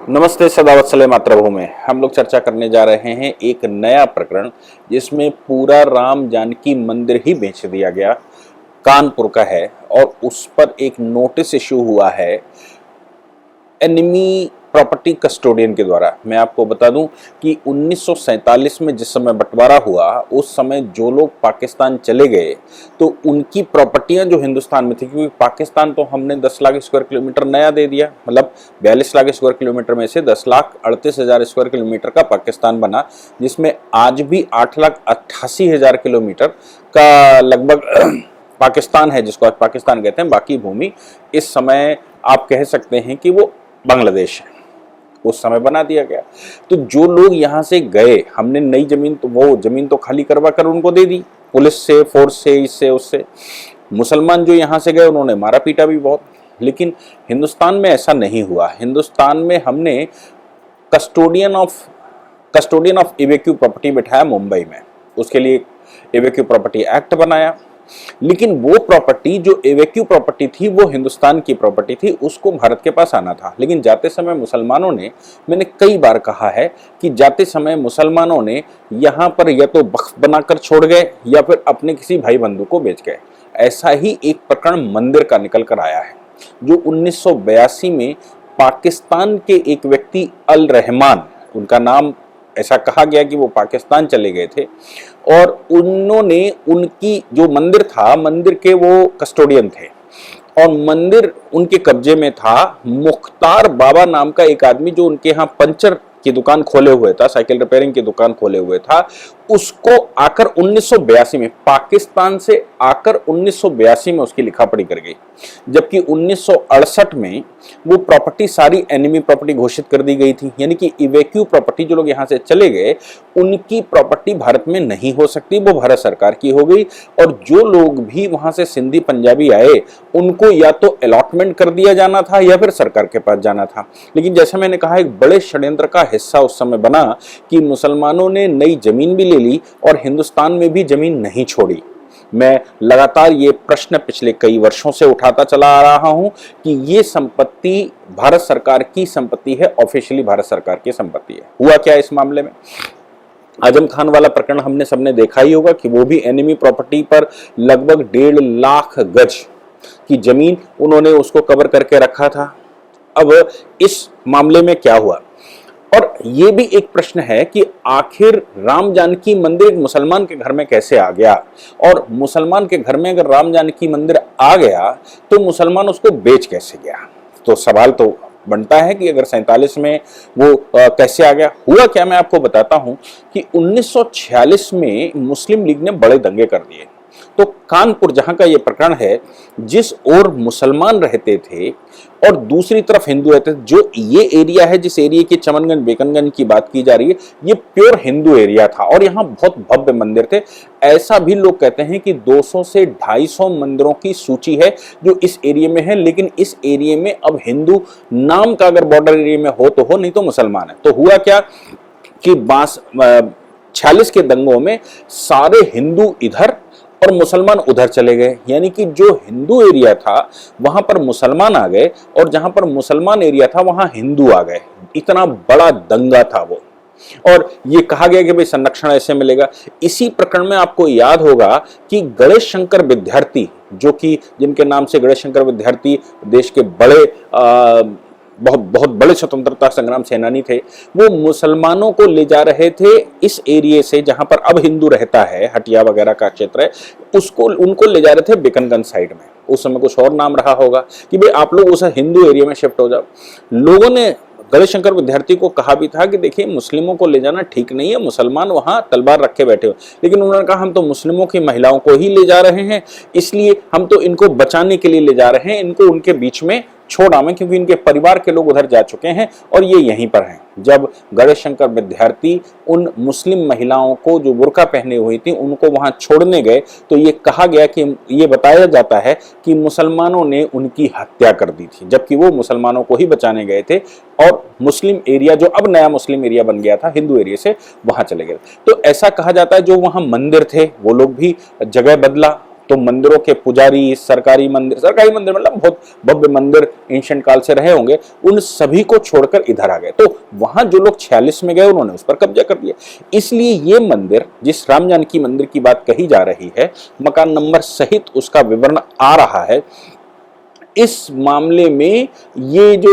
नमस्ते, सदावत्सले मातृभूमि। हम लोग चर्चा करने जा रहे हैं एक नया प्रकरण जिसमें पूरा राम जानकी मंदिर ही बेच दिया गया, कानपुर का है। और उस पर एक नोटिस इशू हुआ है एनिमी प्रॉपर्टी कस्टोडियन के द्वारा। मैं आपको बता दूं कि 1947 में जिस समय बंटवारा हुआ उस समय जो लोग पाकिस्तान चले गए तो उनकी प्रॉपर्टियां जो हिंदुस्तान में थी, क्योंकि पाकिस्तान तो हमने 10 लाख स्क्वायर किलोमीटर नया दे दिया, मतलब 42 लाख स्क्वायर किलोमीटर में से 10,38,000 स्क्वायर किलोमीटर का पाकिस्तान बना, जिसमें आज भी 8,88,000 किलोमीटर का लगभग पाकिस्तान है, जिसको आज पाकिस्तान कहते हैं। बाकी भूमि इस समय आप कह सकते हैं कि वो बांग्लादेश है, उस समय बना दिया गया। तो जो लोग यहाँ से गए, हमने नई जमीन तो वो जमीन तो खाली करवा कर उनको दे दी, पुलिस से, फोर्स से, इससे उससे। मुसलमान जो यहाँ से गए उन्होंने मारा पीटा भी बहुत, लेकिन हिंदुस्तान में ऐसा नहीं हुआ। हिंदुस्तान में हमने कस्टोडियन ऑफ इवेक्यू प्रॉपर्टी बिठाया मुंबई में, उसके लिए इवेक्यू प्रॉपर्टी एक्ट बनाया। लेकिन वो प्रॉपर्टी जो एवेक्यू प्रॉपर्टी थी वो हिंदुस्तान की प्रॉपर्टी थी, उसको भारत के पास आना था। लेकिन जाते समय मुसलमानों ने, मैंने कई बार कहा है कि जाते समय मुसलमानों ने यहाँ पर या तो वक्फ बनाकर छोड़ गए या फिर अपने किसी भाई बंधु को बेच गए। ऐसा ही एक प्रकरण मंदिर का निकल कर आया है, जो 1982 में पाकिस्तान के एक व्यक्ति अल रहमान, उनका नाम ऐसा कहा गया कि वो पाकिस्तान चले गए थे, और उन्होंने उनकी जो मंदिर था, मंदिर के वो कस्टोडियन थे और मंदिर उनके कब्जे में था। मुख्तार बाबा नाम का एक आदमी जो उनके यहाँ पंचर की दुकान खोले हुए था, साइकिल रिपेयरिंग की दुकान खोले हुए था, उसको आकर 1982 में, पाकिस्तान से आकर 1982 में उसकी लिखा पढ़ी कर गई। जबकि 1968 में वो प्रॉपर्टी सारी एनिमी प्रॉपर्टी घोषित कर दी गई थी, यानी कि इवेक्यू प्रॉपर्टी, जो लोग यहाँ से चले गए उनकी प्रॉपर्टी भारत में नहीं हो सकती, वो भारत सरकार की हो गई। और जो लोग भी वहां से सिंधी पंजाबी आए उनको या तो अलॉटमेंट कर दिया जाना था या फिर सरकार के पास जाना था। लेकिन जैसा मैंने कहा, एक बड़े षड्यंत्र का हिस्सा उस समय बना कि मुसलमानों ने नई जमीन भी ले ली और हिंदुस्तान में भी जमीन नहीं छोड़ी। मैं लगातार ये प्रश्न पिछले कई वर्षों से उठाता चला आ रहा हूं कि ये संपत्ति भारत सरकार की संपत्ति है, ऑफिशियली भारत सरकार की संपत्ति है। हुआ क्या इस मामले में? आजम खान वाला प्रकरण हमने सबने देखा ही होगा कि वो भी एनिमी प्रॉपर्टी पर लगभग 1.5 लाख गज की जमीन उन्होंने उसको कवर करके रखा था। अब इस मामले में क्या हुआ? और ये भी एक प्रश्न है कि आखिर राम जानकी मंदिर एक मुसलमान के घर में कैसे आ गया, और मुसलमान के घर में अगर राम जानकी मंदिर आ गया तो मुसलमान उसको बेच कैसे गया? तो सवाल तो बनता है कि अगर 47 में वो कैसे आ गया। हुआ क्या, मैं आपको बताता हूं कि 1946 में मुस्लिम लीग ने बड़े दंगे कर दिए। तो कानपुर, जहां का ये प्रकरण है, जिस ओर मुसलमान रहते थे और दूसरी तरफ हिंदू रहते थे, जो ये एरिया है, जिस एरिया की चमनगंज बेकनगंज की बात की जा रही है, ये प्योर हिंदू एरिया था और यहाँ बहुत भव्य मंदिर थे। ऐसा भी लोग कहते हैं कि 200 से 250 मंदिरों की सूची है जो इस एरिया में है। लेकिन इस एरिया में अब हिंदू नाम का अगर बॉर्डर एरिया में हो तो हो, नहीं तो मुसलमान है। तो हुआ क्या कि 46 के दंगों में सारे हिंदू इधर और मुसलमान उधर चले गए, यानी कि जो हिंदू एरिया था वहां पर मुसलमान आ गए और जहां पर मुसलमान एरिया था वहां हिंदू आ गए। इतना बड़ा दंगा था वो, और ये कहा गया कि भाई संरक्षण ऐसे मिलेगा। इसी प्रकरण में आपको याद होगा कि गणेश शंकर विद्यार्थी, जो कि जिनके नाम से गणेश शंकर विद्यार्थी देश के बड़े बहुत बड़े स्वतंत्रता संग्राम सेनानी थे, वो मुसलमानों को ले जा रहे थे इस एरिया से जहां पर अब हिंदू रहता है, हटिया वगैरह का क्षेत्र है, उनको ले जा रहे थे बेकनगंज साइड में। उस समय कुछ और नाम रहा होगा कि भाई आप लोग उस हिंदू एरिया में शिफ्ट हो जाओ। लोगों ने गणेश शंकर विद्यार्थी को कहा भी था कि देखिए मुस्लिमों को ले जाना ठीक नहीं है, मुसलमान वहां तलवार रखे बैठे हो। लेकिन उन्होंने कहा हम तो मुस्लिमों की महिलाओं को ही ले जा रहे हैं, इसलिए हम तो इनको बचाने के लिए ले जा रहे हैं, इनको उनके बीच में छोड़ आवे, क्योंकि इनके परिवार के लोग उधर जा चुके हैं और ये यहीं पर हैं। जब गणेश शंकर विद्यार्थी उन मुस्लिम महिलाओं को जो बुर्का पहने हुई थी उनको वहां छोड़ने गए तो ये कहा गया कि ये बताया जाता है कि मुसलमानों ने उनकी हत्या कर दी थी, जबकि वो मुसलमानों को ही बचाने गए थे और मुस्लिम एरिया जो अब नया मुस्लिम एरिया बन गया था हिंदू एरिया से, वहां चले गए। तो ऐसा कहा जाता है जो वहां मंदिर थे वो लोग भी जगह बदला, तो मंदिरों के पुजारी, सरकारी मंदिर मतलब बहुत भव्य मंदिर एंशिएंट काल से रहे होंगे, उन सभी को छोड़कर इधर आ गए। तो वहां जो लोग 46 में गए उन्होंने उस पर कब्जा कर लिया। इसलिए ये मंदिर, जिस राम जानकी मंदिर की बात कही जा रही है, मकान नंबर सहित उसका विवरण आ रहा है। इस मामले में ये जो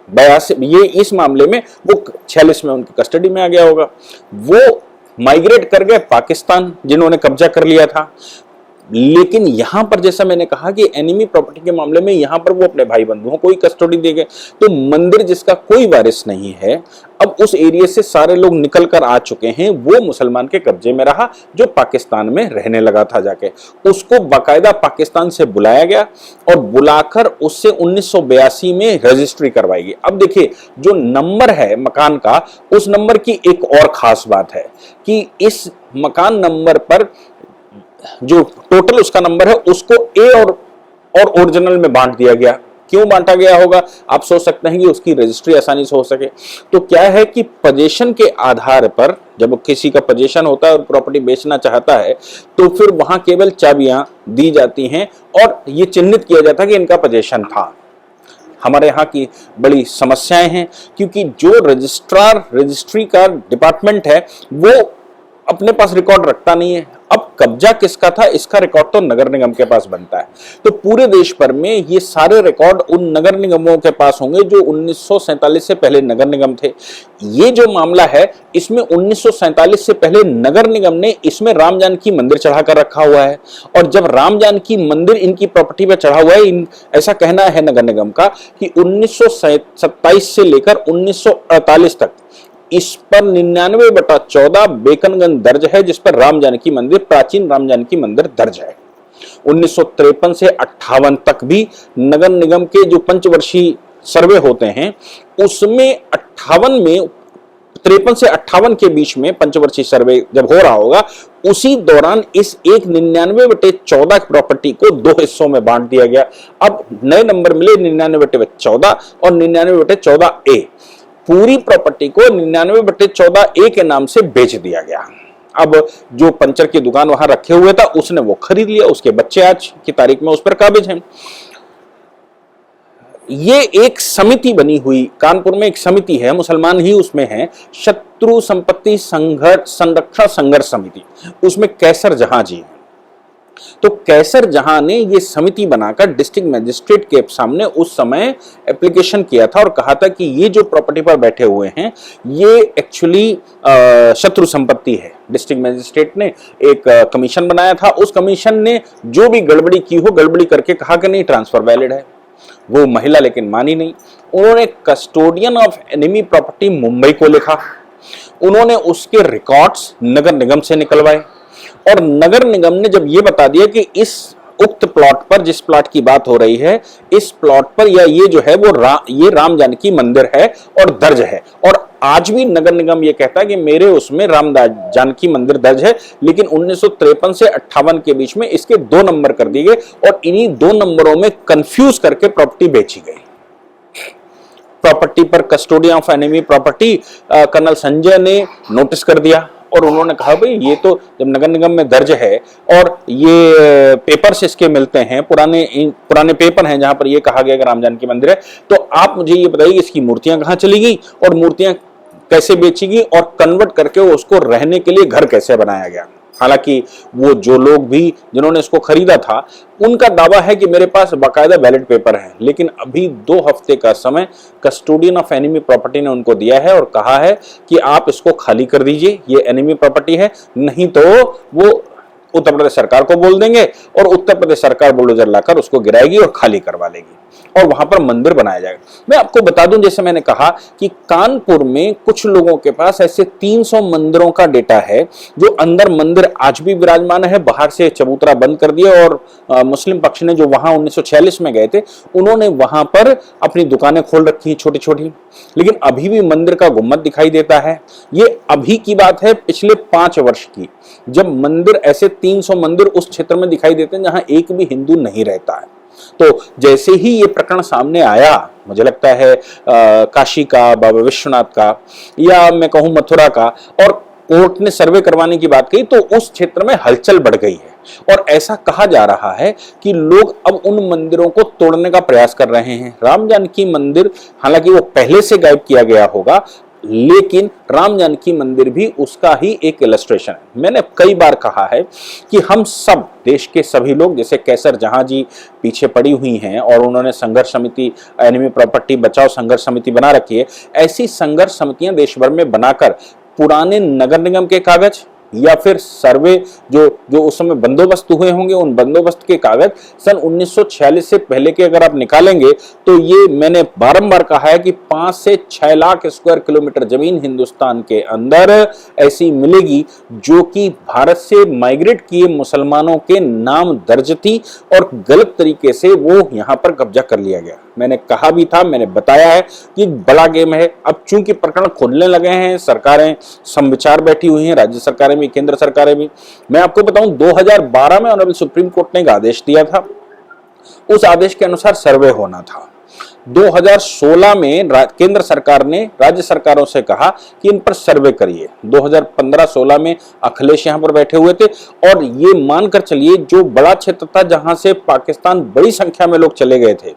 82, ये इस मामले में वो 46 में उनकी कस्टडी में आ गया होगा। वो माइग्रेट कर गए पाकिस्तान, जिन्होंने कब्जा कर लिया था। लेकिन यहां पर जैसा मैंने कहा कि एनिमी प्रॉपर्टी के मामले में यहां पर वो अपने भाई बंधुओं को ही कस्टडी दे गए। तो मंदिर जिसका कोई वारिस नहीं है, अब उस एरिया से सारे लोग निकल कर आ चुके हैं, वो मुसलमान के कब्जे में रहा, जो पाकिस्तान में रहने लगा था जाके। उसको बाकायदा पाकिस्तान से बुलाया गया और बुलाकर उससे 1982 में रजिस्ट्री करवाई गई। अब देखिए, जो नंबर है मकान का, उस नंबर की एक और खास बात है कि इस मकान नंबर पर जो टोटल उसका नंबर है, उसको ए और ओरिजिनल में बांट दिया गया। क्यों बांटा गया होगा, आप सोच सकते हैं कि उसकी रजिस्ट्री आसानी से हो सके। तो क्या है कि पोजीशन के आधार पर, जब किसी का पोजीशन होता है और प्रॉपर्टी बेचना चाहता है, तो फिर वहां केवल चाबियां दी जाती हैं और ये चिन्हित किया जाता है कि इनका पोजीशन था। हमारे यहाँ की बड़ी समस्याएं हैं, क्योंकि जो रजिस्ट्री का डिपार्टमेंट है, वो अपने पास रिकॉर्ड रखता नहीं है। अब कब्जा किसका था, इसका रिकॉर्ड तो नगर निगम के पास बनता है। तो पूरे देश भर में ये सारे रिकॉर्ड उन नगर निगमों के पास होंगे जो 1947 से पहले नगर निगम थे। ये जो मामला है, इसमें 1947 से पहले नगर निगम ने इसमें राम जानकी मंदिर चढ़ा कर रखा हुआ है। और जब राम जानकी मंदिर इनकी प्रॉपर्टी पर चढ़ा हुआ है, ऐसा कहना है नगर निगम का कि 1927 से लेकर 1948 तक इस पर 99/14 बेकनगंज दर्ज है, जिस पर राम जानकी मंदिर, प्राचीन राम जानकी मंदिर दर्ज है। 1953 से 58 तक भी नगर निगम के जो पंचवर्षीय सर्वे होते हैं, उसमें 58 में 53 से 58 के बीच में पंचवर्षीय सर्वे जब हो रहा होगा, उसी दौरान इस एक 99/14 प्रॉपर्टी को दो हिस्सों में बांट दिया गया। अब नए नंबर मिले 99/14 और 99/14A। पूरी प्रॉपर्टी को 99/14A के नाम से बेच दिया गया। अब जो पंचर की दुकान वहां रखे हुए था, उसने वो खरीद लिया। उसके बच्चे आज की तारीख में उस पर काबिज हैं। ये एक समिति बनी हुई, कानपुर में एक समिति है, मुसलमान ही उसमें है, शत्रु संपत्ति संरक्षण संघर्ष समिति। उसमें कैसर जहां जी है। तो कैसर जहां ने ये समिति बनाकर डिस्ट्रिक्ट मजिस्ट्रेट के सामने उस समय एप्लीकेशन किया था और कहा था कि ये जो प्रॉपर्टी पर बैठे हुए हैं, ये एक्चुअली शत्रु संपत्ति है। डिस्ट्रिक्ट मजिस्ट्रेट ने एक कमीशन बनाया था। उस कमीशन ने जो भी गड़बड़ी की हो, गड़बड़ी करके कहा कि नहीं, ट्रांसफर वैलिड है। वो महिला लेकिन मानी नहीं। उन्होंने custodian of enemy property Mumbai को लिखा। उन्होंने उसके रिकॉर्ड्स नगर निगम से निकलवाए और नगर निगम ने जब ये बता दिया कि इस उक्त प्लॉट पर, जिस प्लॉट की बात हो रही है, इस प्लॉट पर या ये जो है वो ये राम जानकी मंदिर है और दर्ज है। और आज भी नगर निगम ये कहता है कि मेरे उसमें राम जानकी मंदिर दर्ज है, लेकिन 1953 से 58 के बीच में इसके 2 नंबर कर दिए गए और इन्हीं 2 नंबरों में कंफ्यूज करके प्रॉपर्टी बेची गई। प्रॉपर्टी पर custodian of enemy property colonel Sanjay ने नोटिस कर दिया और उन्होंने कहा भाई ये तो जब नगर निगम में दर्ज है और ये पेपर्स इसके मिलते हैं, पुराने पेपर हैं जहां पर ये कहा गया कि राम जानकी मंदिर है, तो आप मुझे ये बताइए इसकी मूर्तियां कहां चली गई और मूर्तियां कैसे बेची गई और कन्वर्ट करके उसको रहने के लिए घर कैसे बनाया गया। हालांकि वो जो लोग भी जिन्होंने इसको खरीदा था, उनका दावा है कि मेरे पास बाकायदा वैलिड पेपर है, लेकिन अभी 2 हफ्ते का समय कस्टोडियन ऑफ एनिमी प्रॉपर्टी ने उनको दिया है और कहा है कि आप इसको खाली कर दीजिए, ये एनिमी प्रॉपर्टी है, नहीं तो वो उत्तर प्रदेश सरकार को बोल देंगे और उत्तर प्रदेश सरकार बुलडोजर लाकर उसको गिराएगी और खाली करवा लेगी और वहां पर मंदिर बनाया जाएगा। मैं आपको बता दूं, जैसे मैंने कहा कि कानपुर में कुछ लोगों के पास ऐसे 300 मंदिरों का डेटा है जो अंदर मंदिर आज भी विराजमान है, बाहर से चबूतरा बंद कर दिया और मुस्लिम पक्ष ने जो वहां 1946 में गए थे, उन्होंने वहां पर अपनी दुकानें खोल रखी छोटी छोटी, लेकिन अभी भी मंदिर का गुम्बद दिखाई देता है। ये अभी की बात है, पिछले 5 वर्ष की, जब मंदिर ऐसे 300 मंदिर उस क्षेत्र में दिखाई देते हैं जहां एक भी हिंदू नहीं रहता है। तो जैसे ही ये प्रकरण सामने आया, मुझे लगता है काशी का, बाबा विश्वनाथ का, या मैं कहूं मथुरा का, और कोर्ट ने सर्वे करवाने की बात कही तो उस क्षेत्र में हलचल बढ़ गई है और ऐसा कहा जा रहा है कि लोग अब उन मंदिरों को तोड़ने का प्रयास कर रहे हैं। राम जानकी मंदिर हालांकि वो पहले से गायब किया गया होगा, लेकिन राम जानकी मंदिर भी उसका ही एक इलस्ट्रेशन है। मैंने कई बार कहा है कि हम सब देश के सभी लोग, जैसे कैसर जहां जी पीछे पड़ी हुई हैं और उन्होंने संघर्ष समिति, एनिमी प्रॉपर्टी बचाओ संघर्ष समिति बना रखी है, ऐसी संघर्ष समितियां देश भर में बनाकर पुराने नगर निगम के कागज या फिर सर्वे जो जो उस समय बंदोबस्त हुए होंगे, उन बंदोबस्त के कागज सन 1946 से पहले के अगर आप निकालेंगे तो ये मैंने बारंबार कहा है कि 5 से 6 लाख स्क्वायर किलोमीटर जमीन हिंदुस्तान के अंदर ऐसी मिलेगी जो कि भारत से माइग्रेट किए मुसलमानों के नाम दर्ज थी और गलत तरीके से वो यहां पर कब्जा कर लिया गया। मैंने कहा भी था, मैंने बताया है कि बड़ा गेम है। अब चूंकि प्रकरण खोलने लगे हैं, सरकारें समविचार बैठी हुई हैं, राज्य सरकारें भी, केंद्र सरकारें भी। मैं आपको बताऊं 2012 में ऑनरेबल सुप्रीम कोर्ट ने एक आदेश दिया था, उस आदेश के अनुसार सर्वे होना था। 2016 में केंद्र सरकार ने राज्य सरकारों से कहा कि इन पर सर्वे करिए। 2015-16 में अखिलेश यहां पर बैठे हुए थे और ये मानकर चलिए जो बड़ा क्षेत्र था जहां से पाकिस्तान बड़ी संख्या में लोग चले गए थे,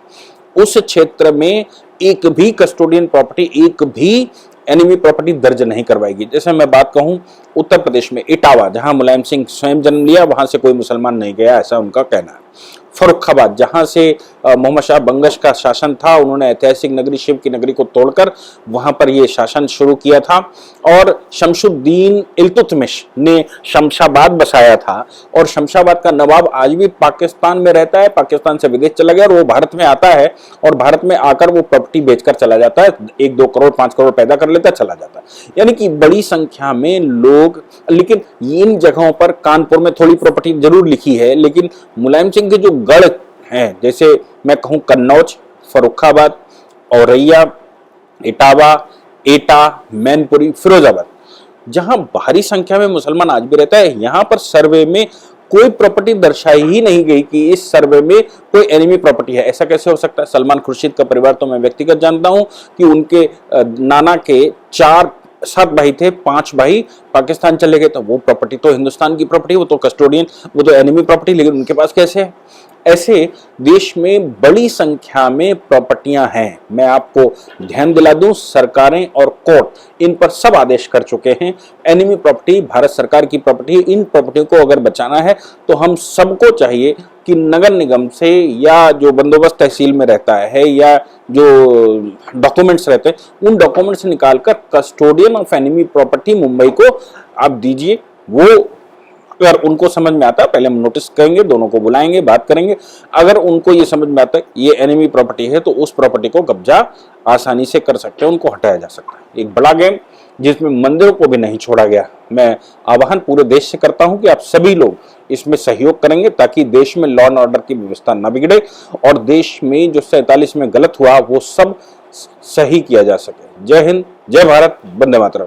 उस क्षेत्र में एक भी कस्टोडियन प्रॉपर्टी, एक भी एनिमी प्रॉपर्टी दर्ज नहीं करवाएगी। जैसे मैं बात कहूं उत्तर प्रदेश में इटावा, जहां मुलायम सिंह स्वयं जन्म लिया, वहां से कोई मुसलमान नहीं गया, ऐसा उनका कहना है। फर्रुखाबाद, जहां से मोहम्मद शाह बंगश का शासन था, उन्होंने ऐतिहासिक नगरी शिव की नगरी को तोड़कर वहां पर यह शासन शुरू किया था। और शमशुद्दीन इल्तुतमिश ने शमशाबाद बसाया था और शमशाबाद का नवाब आज भी पाकिस्तान में रहता है, पाकिस्तान से विदेश चला गया और वो भारत में आता है और भारत में आकर वो प्रॉपर्टी बेचकर चला जाता है, 1-2 करोड़ 5 करोड़ पैदा कर लेता है, चला जाता है। यानी कि बड़ी संख्या में लोग, लेकिन इन जगहों पर कानपुर में थोड़ी प्रॉपर्टी जरूर लिखी है, लेकिन मुलायम सिंह के जो गढ़ हैं, जैसे मैं कहूं कन्नौज, फर्रुखाबाद, औरैया, इटावा, एटा, मैनपुरी, फिरोजाबाद, जहां भारी संख्या में मुसलमान आज भी रहता है, यहां पर सर्वे में कोई प्रॉपर्टी दर्शाई ही नहीं गई कि इस सर्वे में कोई एनिमी प्रॉपर्टी है। ऐसा कैसे हो सकता है? सलमान खुर्शीद का परिवार तो मैं व्यक्तिगत जानता हूं कि उनके नाना के 7 भाई थे, 5 भाई पाकिस्तान चले गए, तो वो प्रॉपर्टी तो हिंदुस्तान की प्रॉपर्टी, वो तो कस्टोडियन, वो तो एनिमी प्रॉपर्टी, लेकिन उनके पास कैसे है? ऐसे देश में बड़ी संख्या में प्रॉपर्टियां हैं। मैं आपको ध्यान दिला दूं, सरकारें और कोर्ट इन पर सब आदेश कर चुके हैं। एनिमी प्रॉपर्टी भारत सरकार की प्रॉपर्टी, इन प्रॉपर्टी को अगर बचाना है तो हम सबको चाहिए कि नगर निगम से या जो बंदोबस्त तहसील में रहता है या जो डॉक्यूमेंट्स रहते हैं, उन डॉक्यूमेंट्स निकालकर custodian of enemy property Mumbai को आप दीजिए। वो अगर उनको समझ में आता है, पहले हम नोटिस करेंगे, दोनों को बुलाएंगे, बात करेंगे। अगर उनको ये समझ में आता है ये एनिमी प्रॉपर्टी है तो उस प्रॉपर्टी को कब्जा आसानी से कर सकते हैं, उनको हटाया जा सकता है। एक बड़ा गेम जिसमें मंदिरों को भी नहीं छोड़ा गया। मैं आह्वान पूरे देश से करता हूं कि आप सभी लोग इसमें सहयोग करेंगे ताकि देश में लॉ एंड ऑर्डर की व्यवस्था न बिगड़े और देश में जो 47 में गलत हुआ वो सब सही किया जा सके। जय हिंद, जय भारत, वंदे मातरम।